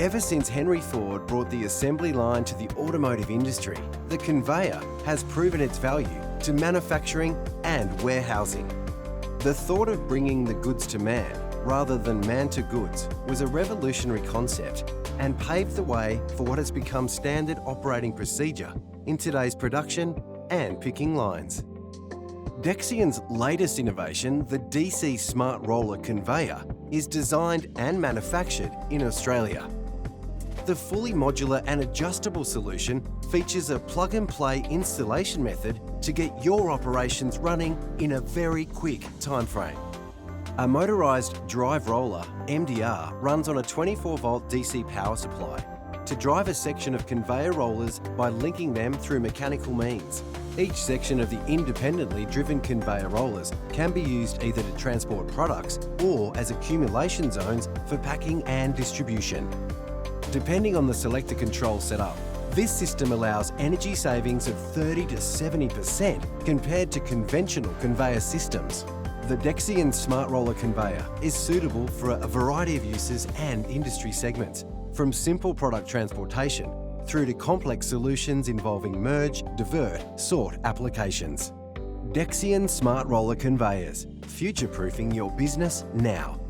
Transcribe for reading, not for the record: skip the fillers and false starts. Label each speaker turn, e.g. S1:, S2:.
S1: Ever since Henry Ford brought the assembly line to the automotive industry, the conveyor has proven its value to manufacturing and warehousing. The thought of bringing the goods to man rather than man to goods was a revolutionary concept and paved the way for what has become standard operating procedure in today's production and picking lines. Dexion's latest innovation, the DC Smart Roller Conveyor, is designed and manufactured in Australia. The fully modular and adjustable solution features a plug-and-play installation method to get your operations running in a very quick timeframe. A motorised drive roller, MDR, runs on a 24-volt DC power supply to drive a section of conveyor rollers by linking them through mechanical means. Each section of the independently driven conveyor rollers can be used either to transport products or as accumulation zones for packing and distribution. Depending on the selector control setup, this system allows energy savings of 30 to 70% compared to conventional conveyor systems. The Dexion Smart Roller Conveyor is suitable for a variety of uses and industry segments, from simple product transportation through to complex solutions involving merge-divert-sort applications. Dexion Smart Roller Conveyors, future-proofing your business now.